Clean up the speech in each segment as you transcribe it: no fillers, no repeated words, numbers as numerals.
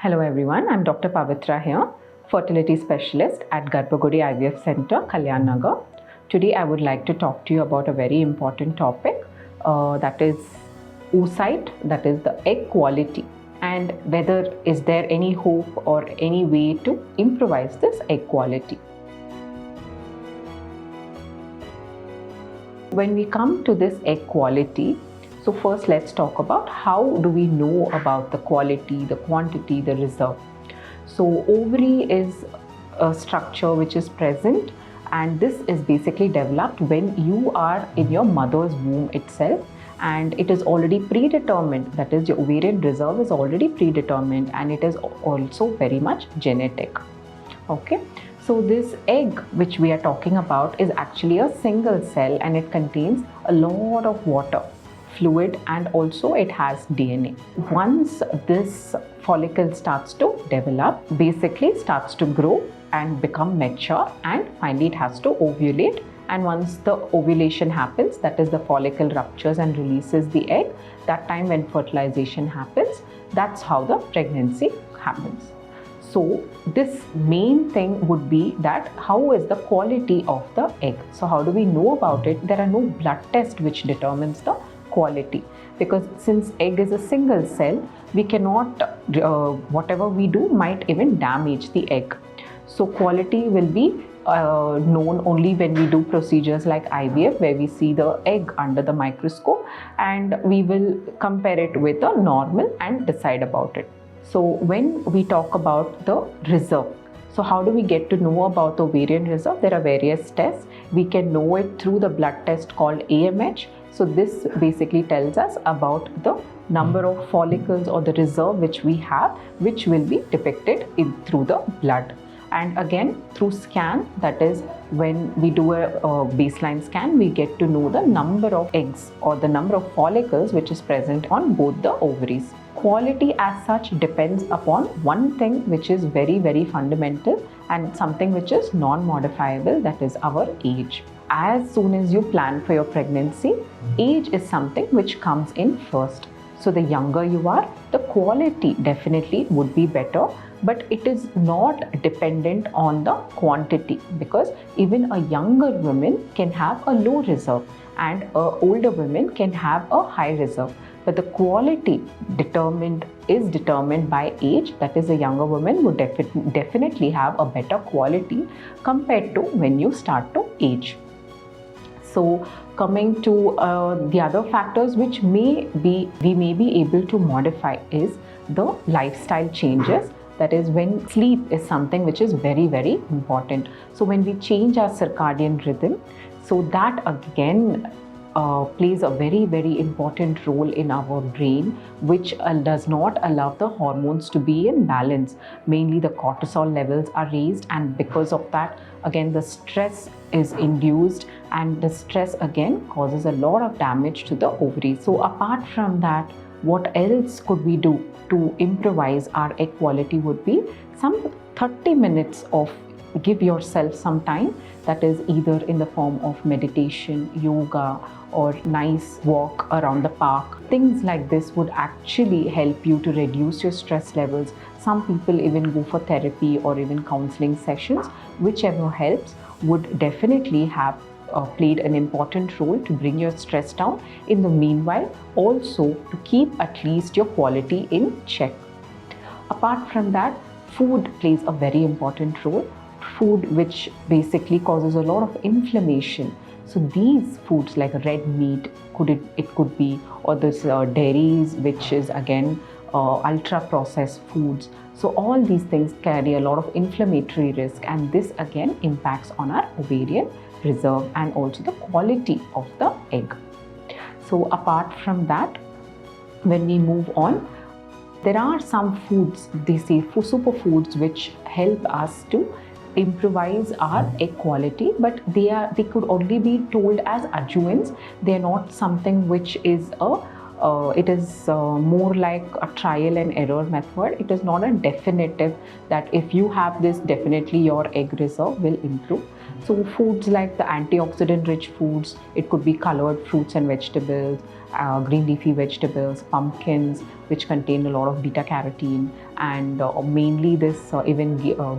Hello everyone, I'm Dr. Pavithra here, Fertility Specialist at GarbhaGudi IVF Center, Kalyan, Nagar. Today I would like to talk to you about a very important topic that is oocyte, that is the egg quality, and whether is there any hope or any way to improvise this egg quality. When we come to this egg quality, so first let's talk about how do we know about the quality, the quantity, the reserve. So ovary is a structure which is present, and this is basically developed when you are in your mother's womb itself, and it is already predetermined, that is your ovarian reserve is already predetermined, and it is also very much genetic. Okay. So this egg which we are talking about is actually a single cell, and it contains a lot of water, fluid, and also it has DNA. Once this follicle starts to develop, basically starts to grow and become mature, and finally it has to ovulate. And once the ovulation happens, that is the follicle ruptures and releases the egg, that time when fertilization happens, that's how the pregnancy happens. So this main thing would be that how is the quality of the egg? So how do we know about it? There are no blood tests which determines the quality, because since egg is a single cell, we cannot, whatever we do might even damage the egg. So quality will be known only when we do procedures like IVF, where we see the egg under the microscope and we will compare it with a normal and decide about it. So when we talk about the reserve, so how do we get to know about the ovarian reserve? There are various tests. We can know it through the blood test called AMH. So this basically tells us about the number of follicles or the reserve which we have, which will be depicted through the blood. And again, through scan, that is when we do a baseline scan, we get to know the number of eggs or the number of follicles which is present on both the ovaries. Quality as such depends upon one thing which is very, very fundamental and something which is non-modifiable, that is our age. As soon as you plan for your pregnancy, age is something which comes in first. So the younger you are, the quality definitely would be better, but it is not dependent on the quantity, because even a younger woman can have a low reserve and older women can have a high reserve. But the quality is determined by age, that is a younger woman would definitely have a better quality compared to when you start to age. So coming to the other factors which we may be able to modify is the lifestyle changes. That is when sleep is something which is very, very important. So when we change our circadian rhythm, so that again plays a very, very important role in our brain, which does not allow the hormones to be in balance. Mainly the cortisol levels are raised, and because of that, again, the stress is induced, and the stress again causes a lot of damage to the ovaries. So apart from that, what else could we do to improvise our egg quality would be some 30 minutes of give yourself some time, that is either in the form of meditation, yoga, or nice walk around the park. Things like this would actually help you to reduce your stress levels. Some people even go for therapy or even counseling sessions. Whichever helps would definitely have played an important role to bring your stress down. In the meanwhile, also to keep at least your quality in check. Apart from that, food plays a very important role. Food which basically causes a lot of inflammation. So these foods like red meat, it could be, or this dairies, which is again ultra processed foods. So all these things carry a lot of inflammatory risk, and this again impacts on our ovarian reserve and also the quality of the egg. So apart from that, when we move on, there are some foods, they say superfoods, which help us to improvise our egg quality, but they could only be told as adjuvants. They are not something which is it is more like a trial and error method. It is not a definitive that if you have this, definitely your egg reserve will improve. So foods like the antioxidant rich foods, it could be colored fruits and vegetables, green leafy vegetables, pumpkins, which contain a lot of beta carotene, and mainly this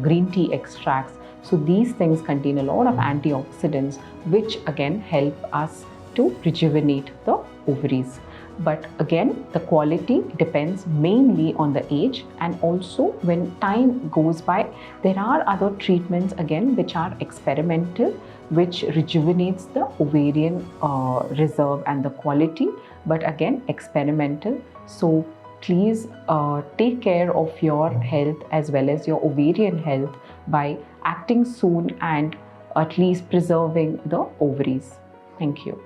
green tea extracts. So these things contain a lot of antioxidants, which again help us to rejuvenate the ovaries. But again, the quality depends mainly on the age, and also when time goes by, there are other treatments again which are experimental, which rejuvenates the ovarian reserve and the quality, but again experimental. So please take care of your health as well as your ovarian health by acting soon and at least preserving the ovaries. Thank you.